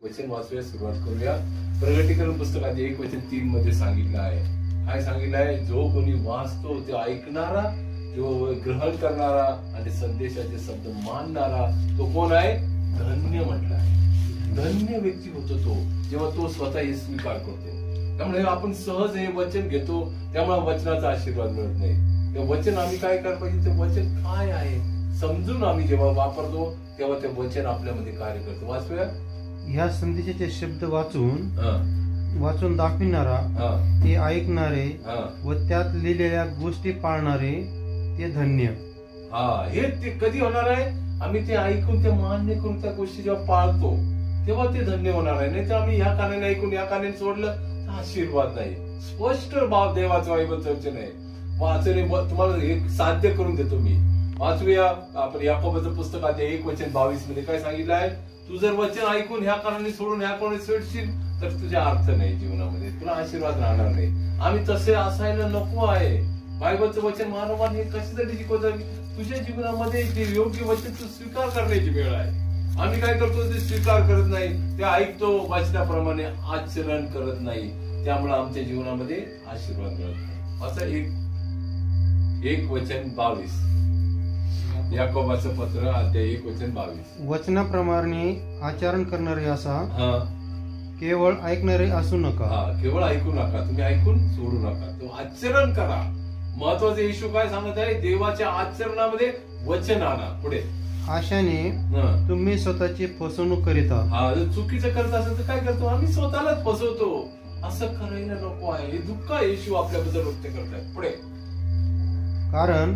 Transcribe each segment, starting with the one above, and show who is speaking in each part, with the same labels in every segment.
Speaker 1: वचन वाचूया, सुरुवात करूया. प्रगटीकरण पुस्तकात 1:3 मध्ये सांगितलं आहे. काय सांगितलं आहे? जो कोणी वाचतो तो ऐकणारा, जो ग्रहण करणारा आणि संदेशाचे शब्द मानणारा तो कोण आहे? धन्य म्हटलं आहे. धन्य व्यक्ती होतो तो जेव्हा तो स्वतः हे स्वीकार करतो. त्यामुळे आपण सहज हे वचन घेतो, त्यामुळे वचनाचा आशीर्वाद मिळत नाही. ते वचन आम्ही काय करायला पाहिजे? ते वचन काय आहे समजून आम्ही जेव्हा वापरतो तेव्हा ते वचन आपल्यामध्ये कार्य करतो. वाचूया.
Speaker 2: ह्या संदेशाचे शब्द वाचून दाखविणारा, ते ऐकणारे व त्यात लिहिलेल्या गोष्टी पाळणारे ते धन्य.
Speaker 1: हे ते कधी होणार आहे? आम्ही ते ऐकून ते मान्य करून त्या गोष्टी जेव्हा पाळतो तेव्हा ते धन्य होणार आहे. नाही तर आम्ही या कानाने ऐकून या कानाने सोडलं तर आशीर्वाद नाही. स्पष्ट भाव देवाचं बायबलचं वचन आहे. वाचने तुम्हाला एक साध्य करून देतो मी. वाचूया आपण याकोबाचं पुस्तकात 1:22 मध्ये काय सांगितलं आहे? तू जर वचन ऐकून ह्या कारणाने सोडून ह्या कारणाने सोडशील तर तुझ्या अर्थ नाही जीवनामध्ये, तुला आशीर्वाद राहणार नाही. आम्ही तसे असायला नको आहे. बायबलचं वचन वारंवार हे कशासाठी शिकवतं? तुझ्या जीवनामध्ये जे योग्य वचन तू स्वीकार करण्याची वेळ आहे. आम्ही काय करतो? ते स्वीकार करत नाही, ते ऐकतो, वचनाप्रमाणे आचरण करत नाही. त्यामुळे आमच्या जीवनामध्ये आशीर्वाद मिळत नाही. असं 1:22 याकोबाचं पत्र अध्याय 1:22.
Speaker 2: वचनाप्रमाणे आचरण करणारे असा, केवळ ऐकणारे असू नका.
Speaker 1: केवळ ऐकू नका, तुम्ही ऐकून सोडू नका, तो आचरण करा. महत्वाचं येशू काय सांगत आहे? देवाच्या आचरणामध्ये वचन आणा. पुढे
Speaker 2: आशाने तुम्ही स्वतःची फसवणूक करीत आहात.
Speaker 1: जर चुकीचं करत असेल तर काय करतो? आम्ही स्वतःलाच फसवतो. असं करायला नको आहे. हे दुःख येशू आपल्याबद्दल व्यक्त करतात. पुढे
Speaker 2: कारण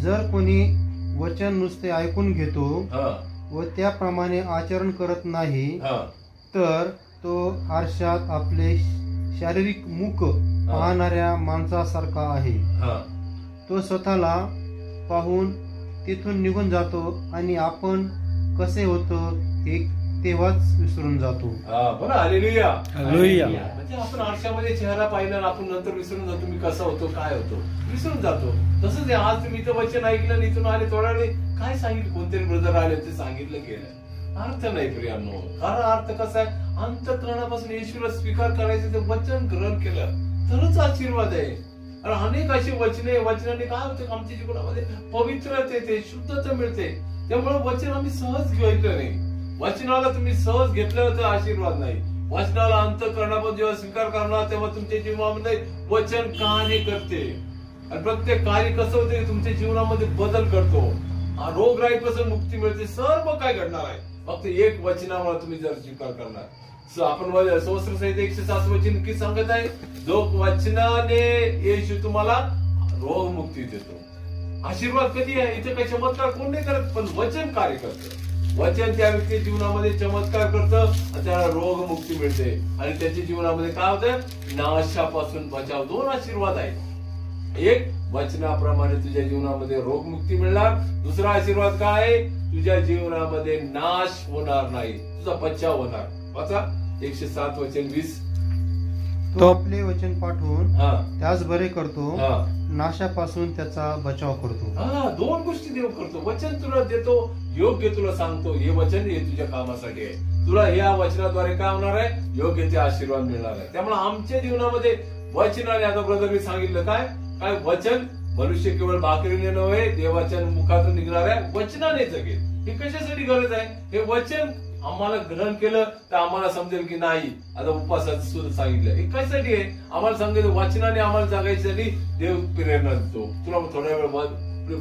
Speaker 2: जर कोणी वचन नुसते ऐकून घेतो व त्याप्रमाणे आचरण करत नाही तर तो आरशात आपले शारीरिक मुख पाहणाऱ्या माणसासारखा आहे. तो स्वतःला पाहून तिथून निघून जातो आणि आपण कसे होतो हे तेव्हाच विसरून जातो.
Speaker 1: बरं, हालेलुया. म्हणजे आपण आरशामध्ये चेहरा पाहिला आणि आपण नंतर विसरून जातो. मी कसा होतो, काय होतो, विसरून जातो. तसंच आज तुम्ही इथं वचन ऐकलं, इथून आले, थोड्या वेळ काय सांगितलं, कोणतरी ब्रदर आले ते सांगितलं गेलं, अर्थ नाही प्रियांनो. खरा अर्थ कसा आहे? अंतःकरणापासून येशूला स्वीकार करायचं, ते वचन ग्रहण केलं तरच आशीर्वाद आहे. आणि अनेक अशी वचनाने काय होतं? आमच्या जीवनामध्ये पवित्रता येते, शुद्धता मिळते. त्यामुळे वचन आम्ही सहज घ्यायचं नाही. वचनाला तुम्ही सहज घेतलं तर आशीर्वाद नाही. वचनाला अंतःकरणापासून जेव्हा स्वीकार करणार तेव्हा तुमच्या जीवनामध्ये वचन कार्य करते. आणि प्रत्येक कार्य कसं होते? तुमच्या जीवनामध्ये बदल करतो. रोगराईपासून मुक्ती मिळते. सर्व काय घडणार आहे? फक्त एक वचनामुळे तुम्ही जर स्वीकार करणार. आपण सहस्त्र संहिता 107 वचन की सांगत आहे, जो वचनाने येशू तुम्हाला रोग मुक्ती देतो. आशीर्वाद कधी आहे? इथे काही चमत्कार कोण नाही करत, पण वचन कार्य करतं. वचन त्या व्यक्ती जीवनामध्ये चमत्कार करतं, त्याला रोग मुक्ती मिळते आणि त्याच्या जीवनामध्ये काय होतं? नाशापासून बचाव. 2 आशीर्वाद आहेत. एक, वचनाप्रमाणे तुझ्या जीवनामध्ये रोग मुक्ती मिळणार. दुसरा आशीर्वाद काय आहे? तुझ्या जीवनामध्ये नाश होणार नाही, तुझा बचाव होणार. वाचा 107 वचन 20.
Speaker 2: तो आपले वचन पाठवून त्यास बरे करतो, नाशापासून त्याचा बचाव करतो.
Speaker 1: 2 गोष्टी देव करतो. वचन तुला देतो, योग्य तुला सांगतो, हे वचन हे तुझ्या कामासाठी आहे. तुला या वचनाद्वारे काय होणार आहे? योग्य ते आशीर्वाद मिळणार आहे. त्यामुळे आमच्या जीवनामध्ये वचनाने, आता ब्रदरने सांगितलं काय काय वचन, मनुष्य केवळ भाकरीने नव्हे देवाच्या मुखातून निघणाऱ्या वचनाने जगेल. हे कशासाठी गरज आहे? हे वचन आम्हाला ग्रहण केलं तर आम्हाला समजेल की नाही. आता उपवासाचं सुद्धा सांगितलं, हे कशासाठी आहे? आम्हाला सांगितलं वचनाने आम्हाला जगायसाठी देव प्रेरणा देतो. तुला थोड्या वेळ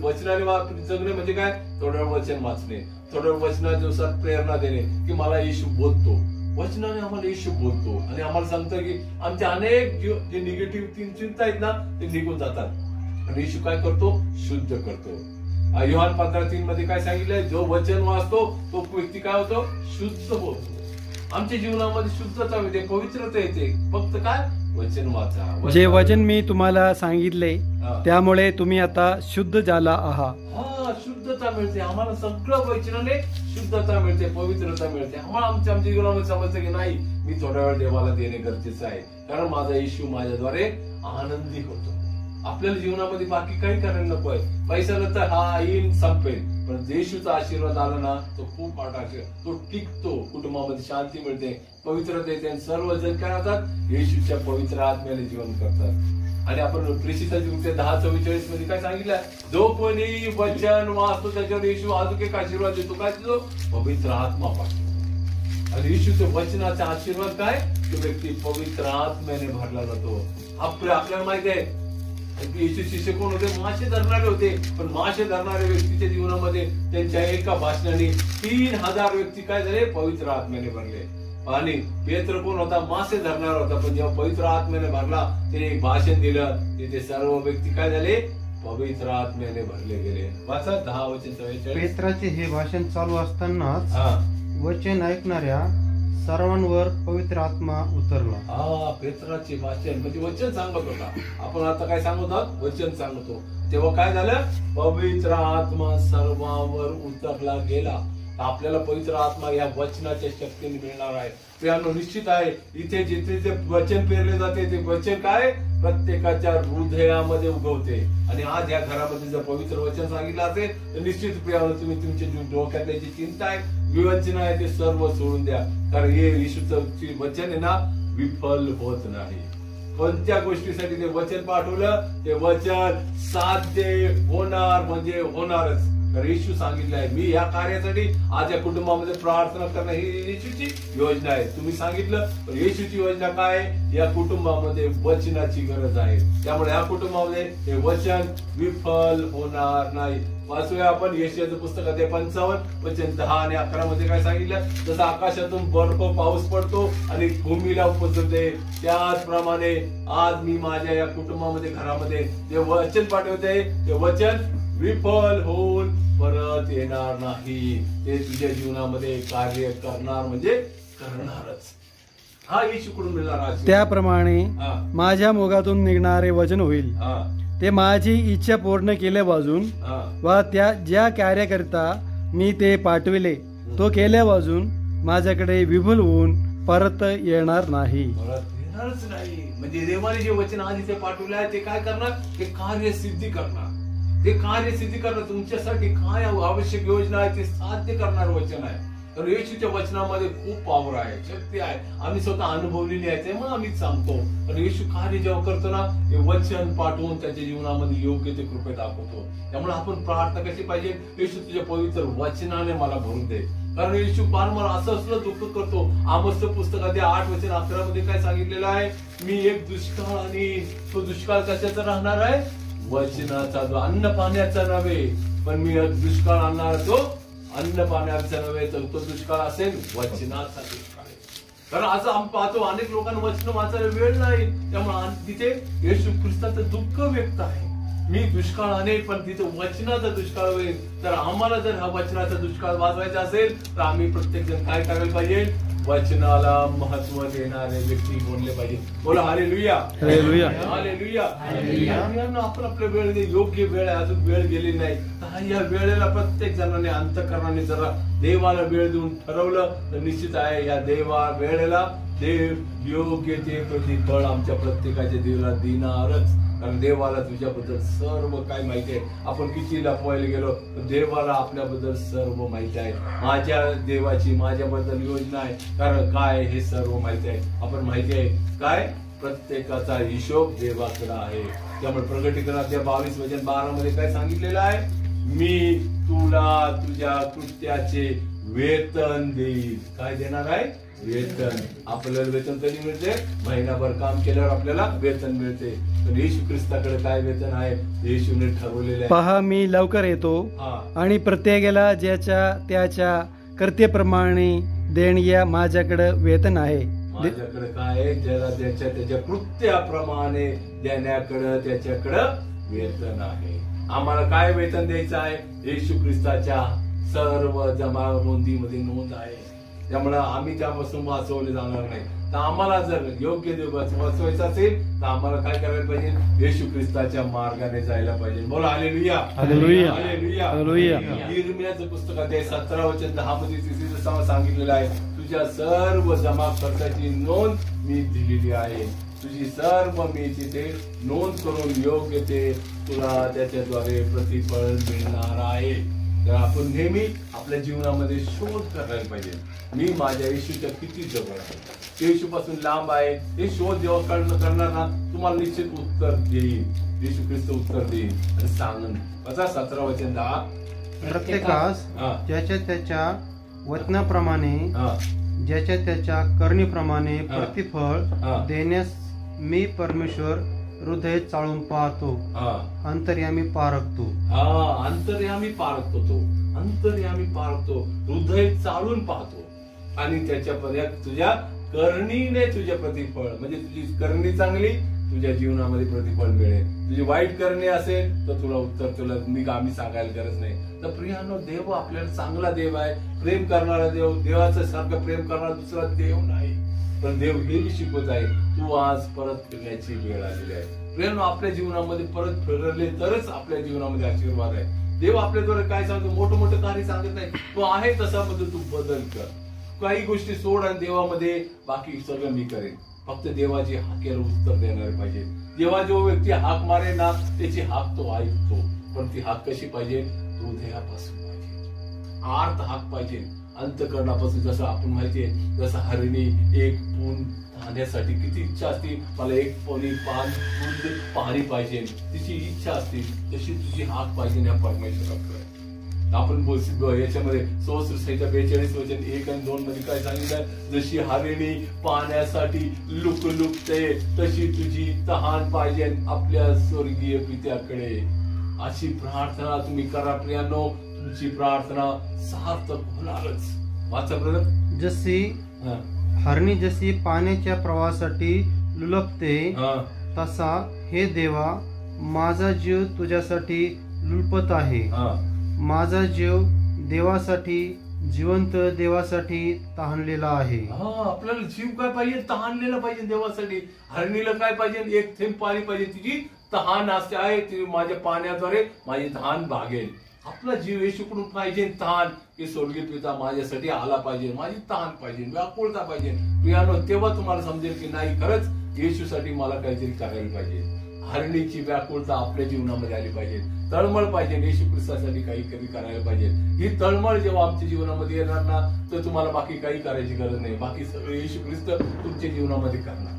Speaker 1: वचनाने जगणे म्हणजे काय? थोड्या वेळ वचन वाचणे, थोड्या वेळ वचनानुसार प्रेरणा देणे की मला येशू बोलतो. वचनाने आम्हाला येशू बोलतो आणि आम्हाला सांगतं की आमच्या अनेक जे निगेटिव्ह चिंता आहेत ना ते निघून जातात आणि येशू काय करतो? शुद्ध करतो. योहान 15:3 मध्ये काय सांगितलंय? जो वचन वाचतो तो व्यक्ती काय होतो? शुद्ध होतो. आमच्या जीवनामध्ये शुद्धता येते, पवित्रता येते. फक्त काय? वचन वाचा.
Speaker 3: जे वचन मी तुम्हाला सांगितले त्यामुळे तुम्ही आता शुद्ध झाला आहात.
Speaker 1: शुद्धता मिळते आम्हाला. सगळं वचनाने शुद्धता मिळते, पवित्रता मिळते. आम्हाला आमच्या जीवनामध्ये समजतं की नाही, मी थोड्या वेळ देवाला देणे गरजेचं आहे, कारण माझा येशू माझ्याद्वारे आनंदी होतो. आपल्याला जीवनामध्ये बाकी काही करायला नको आहे. पैसा नंतर येईल, संपेल, पण येशूचा आशीर्वाद आला ना तो खूप मोठा आशीर्वाद, तो टिकतो, कुटुंबामध्ये शांती मिळते, पवित्रता येते आणि सर्वजण काय होतात येशूच्या पवित्र आत्म्याने जीवन करतात. आणि आपण प्रेषिताची कृत्य 10:44 मध्ये काय सांगितलं, जो कोणी वचन वाचतो त्याच्यावर येशू अजून एक आशीर्वाद देतो, काय देतो, पवित्र आत्मा पाठवतो. आणि येशूच्या वचनाचा आशीर्वाद काय, तो व्यक्ती पवित्र आत्म्याने भरला जातो. आपल्याला माहिती आहे येशू शिष्य कोण होते, मासे धरणारे होते, पण मासे धरणाऱ्या व्यक्तीच्या जीवनामध्ये त्यांच्या एका भाषणाने 3000 व्यक्ती काय झाले, पवित्र आत्म्याने भरले. आणि पेत्र कोण होता, मासे धरणारा होता, पण जेव्हा पवित्र आत्म्याने भरला त्याने एक भाषण दिलं, तिथे सर्व व्यक्ती काय झाले, पवित्र आत्म्याने भरले गेले. वाचा 10:44.
Speaker 2: पेत्राचे हे भाषण चालू असतानाच वचन ऐकणाऱ्या सर्वांवर पवित्र आत्मा उतरला.
Speaker 1: पेत्राचे भाषण म्हणजे वचन सांगत होता. आपण आता काय सांगत आहोत, वचन सांगतो. तेव्हा काय झालं, पवित्र आत्मा सर्वांवर उतरला गेला. आपल्याला पवित्र आत्मा या वचनाच्या शक्तीने मिळणार आहे. प्रियानो, निश्चित आहे इथे जिथे जे वचन पेरले जाते ते वचन काय प्रत्येकाच्या हृदयामध्ये उगवते. आणि आज या घरामध्ये जर पवित्र वचन सांगितलं असेल तर निश्चित प्रियानो तुम्ही तुमच्या डोक्यातली जी चिंता आहे, विवंचना आहे, ते सर्व सोडून द्या. कारण हे येशूचं वचन आहे ना विफल होत नाही. कोणत्या गोष्टीसाठी ते वचन पाठवलं, ते वचन साध्य होणार म्हणजे होणारच. तर येशू सांगितलं आहे, मी या कार्यासाठी आज या कुटुंबामध्ये प्रार्थना करणं ही येशूची योजना आहे. तुम्ही सांगितलं, पण येशूची योजना काय, या कुटुंबामध्ये वचनाची गरज आहे. त्यामुळे या कुटुंबामध्ये हे वचन विफल होणार नाही. वाचूया आपण यशाचं पुस्तक 55 वचन 10 आणि 11 मध्ये काय सांगितलं, जसं आकाशातून बर्फ पाऊस पडतो आणि भूमीला उपजते, त्याचप्रमाणे आज मी माझ्या या कुटुंबामध्ये घरामध्ये जे वचन पाठवते ते वचन विफल होऊन परत येणार नाही. ते तुझ्या जीवनामध्ये कार्य करणार म्हणजे करणारच. हा येशूकडून मिळणार.
Speaker 3: त्याप्रमाणे माझ्या मुखातून निघणारे वचन होईल, ते माझी इच्छा पूर्ण केल्यापासून व त्या ज्या कार्याकरिता मी ते पाठविले तो केल्यापासून माझ्याकडे विफल होऊन परत येणार नाही.
Speaker 1: येणारच नाही. म्हणजे देवाने जे वचन आज इथे पाठवले आहे ते काय करणार, ते कार्यसिद्धी करणार. ते कार्यसिद्धी करणार. तुमच्यासाठी काय आवश्यक योजना आहे ते साध्य करणार वचन आहे. तर येशूच्या वचनामध्ये खूप पॉवर आहे, शक्ती आहे. आम्ही स्वतः अनुभवलेली आहे, त्यामुळे आम्ही सांगतो. पण येशू कार्य जेव्हा करतो ना, ते वचन पाठवून त्याच्या जीवनामध्ये योग्य ते कृपे दाखवतो. त्यामुळे आपण प्रार्थना कशी पाहिजे, येशू तुझ्या पवित्र वचनाने मला भरून दे. कारण येशू पारंपरा असं असलं दुःख करतो. आमोस पुस्तकात 8:11 मध्ये काय सांगितलेलं आहे, मी एक दुष्काळ आणि तो दुष्काळ कशाचा राहणार आहे, वचनाचा. अन्न पाण्याचा नव्हे, पण मी एक दुष्काळ आणणार, तो अन्न पाण्याचा नव्हे तर तो दुष्काळ असेल वचनाचा दुष्काळ. कारण असं आम्ही पाहतो अनेक लोकांना वचन वाचायला वेळ नाही. त्यामुळे तिथे येशू ख्रिस्ताचं दुःख व्यक्त आहे. मी दुष्काळ आणेल पण तिथे वचनाचा दुष्काळ होईल. तर आम्हाला जर हा वचनाचा दुष्काळ वाचवायचा असेल तर आम्ही प्रत्येक जण काय करायला पाहिजे, वचनाला महत्व देणारे व्यक्ती बोलले पाहिजे. बोला हालेलुया,
Speaker 3: हालेलुया,
Speaker 1: हालेलुया. आपण आपल्या वेळ योग्य वेळ आहे, अजून वेळ गेली नाही. तर या वेळेला प्रत्येक जणांनी अंतःकरणाने जरा देवाला वेळ देऊन ठरवलं तर निश्चित आहे या देवा वेळेला देव योग्य ते प्रतिफळ आमच्या प्रत्येकाच्या देवाला देणारच. कारण देवाला तुझ्याबद्दल सर्व काय माहिती आहे. आपण किती लपवायला गेलो तर देवाला आपल्याबद्दल सर्व माहिती आहे. माझ्या देवाची माझ्याबद्दल योजना आहे, कारण काय हे सर्व माहिती आहे. आपण माहिती आहे काय, प्रत्येकाचा हिशोब देवाकडे आहे. त्यामुळे प्रकटीकरण 22:12 मध्ये काय सांगितलेलं आहे, मी तुला तुझ्या कृत्याचे वेतन देईल. काय देणार आहे, वेतन. आपल्याला वेतन कधी मिळते, महिनाभर काम केल्यावर आपल्याला वेतन मिळते. पण येशू ख्रिस्ताकडे काय वेतन आहे, येशूने ठरवलेले आहे.
Speaker 3: पहा मी लवकर येतो आणि प्रत्येकाला ज्याच्या त्याच्या कर्तव्याप्रमाणे देणग्या माझ्याकडे वेतन आहे.
Speaker 1: माझ्याकडे काय, ज्याला त्याच्या कृत्याप्रमाणे देण्याकडे त्याच्याकडे वेतन आहे. आम्हाला काय वेतन द्यायचं आहे, येशू ख्रिस्ताच्या सर्व जमा नोंदीमध्ये नोंद आहे. त्यामुळे आम्ही त्यापासून वाचवले जाणार नाही. तर आम्हाला जर योग्य देव वाचवायचं असेल तर आम्हाला काय करायला पाहिजे, येशू ख्रिस्ताच्या मार्गाने जायला पाहिजे. बोला हालेलुया,
Speaker 3: हालेलुया,
Speaker 1: हालेलुया,
Speaker 3: हालेलुया.
Speaker 1: यिर्मयाचं पुस्तक 17:10 मध्ये सांगितलेलं आहे, तुझ्या सर्व जमा खर्चाची नोंद मी दिलेली आहे. तुझी सर्व मी तिथे नोंद करून योग्य ते तुला त्याच्याद्वारे प्रतिफळ मिळणार आहे. तर आपण नेहमी आपल्या जीवनामध्ये शोध करायला पाहिजे, मी माझ्या येशूच्या किती जवळ आहे, येशूपासून लांब आहे, हे शोध जेव्हा करणार ना तुम्हाला निश्चित उत्तर देईल, येशू ख्रिस्त उत्तर देईल आणि सांगून 17 वचन 10
Speaker 2: प्रत्येकास ज्याच्या त्याच्या वचनाप्रमाणे ज्याच्या त्याच्या करणीप्रमाणे प्रतिफळ देण्यास मी परमेश्वर हृदय चाळून पाहतो, अंतर्यामी पारखतो.
Speaker 1: अंतर्यामी पारखतो, तो अंतर्यामी पारखतो, हृदय चाळून पाहतो आणि त्याच्या तुझ्या करणीने तुझ्या प्रतिफळ, म्हणजे तुझी करणी चांगली तुझ्या जीवनामध्ये प्रतिफळ मिळेल. तुझी वाईट करणे असेल तर तुला उत्तर तुला आम्ही सांगायला गरज नाही. तर प्रियानो, देव आपल्याला चांगला देव आहे, प्रेम करणारा देव, देवाचं सारखं प्रेम करणारा दुसरा देव नाही. पण देव हेही शिकवत आहे, तू आज परत फिरण्याची वेळ आलेली आहे. प्रियानो, आपल्या जीवनामध्ये परत फिरले तरच आपल्या जीवनामध्ये आशीर्वाद आहे. देव आपल्याद्वारे काय सांगतो, मोठं मोठं कार्य सांगत नाही, तू आहे तसा मध्ये तू बदल कर, काही गोष्टी सोड आणि देवामध्ये बाकी सगळं मी करेन. फक्त देवाची हाकेला उत्तर देणारे पाहिजे. जेव्हा जो व्यक्ती हाक मारे ना त्याची हाक तो ऐकतो, पण ती हाक कशी पाहिजे, हृदयापासून पाहिजे, आर्त हाक पाहिजे, अंतःकरणापासून. जसं आपण माहितीये, जसं हरिणी एक पून खाण्यासाठी किती इच्छा असते, मला एक पोळी पाणी पाहिजे, तिची इच्छा असते, तशी तुझी हाक पाहिजे या परमेश्वराकडे. आपण याच्यामध्ये 42 वचन 1 आणि 2 मध्ये काय सांगितलं, जशी हरिणी पाण्यासाठी लुकलुकते तशी तुझी तहान पाहिजे आपल्या स्वर्गीय पित्याकडे. अशी प्रार्थना तुम्ही करा प्रियानो, तुमची प्रार्थना सार्थक होणारच. वाचा ब्रदर.
Speaker 2: जशी हरणी जशी पाण्याच्या प्रवाहासाठी लुलपते तसा हे देवा माझा जीव तुझ्यासाठी लुलपत आहे. माझा जीव देवासाठी, जिवंत देवासाठी तहानलेला आहे.
Speaker 1: आपल्याला जीव काय पाहिजे, तहानलेला पाहिजे देवासाठी. हरणीला काय पाहिजे, एक थेंब पाणी पाहिजे, तिची तहान असते आहे, ती माझ्या पाण्याद्वारे माझी तहान भागेल. आपला जीव येशूकडून पाहिजे तहान, की स्वर्गीय पिता माझ्यासाठी आला पाहिजे, माझी तहान पाहिजे, व्याकुळता पाहिजे. प्रियानो, तेव्हा तुम्हाला समजेल की नाही, खरंच येशूसाठी मला काहीतरी करायला पाहिजे. हरणीची व्याकुळता आपल्या जीवनामध्ये आली पाहिजे, तळमळ पाहिजे, येशू ख्रिस्तासाठी काही करायला पाहिजे. ही तळमळ जेव्हा आमच्या जीवनामध्ये येणार ना, तर तुम्हाला बाकी काही करायची गरज नाही, बाकी सगळं येशू ख्रिस्त तुमच्या जीवनामध्ये करणार.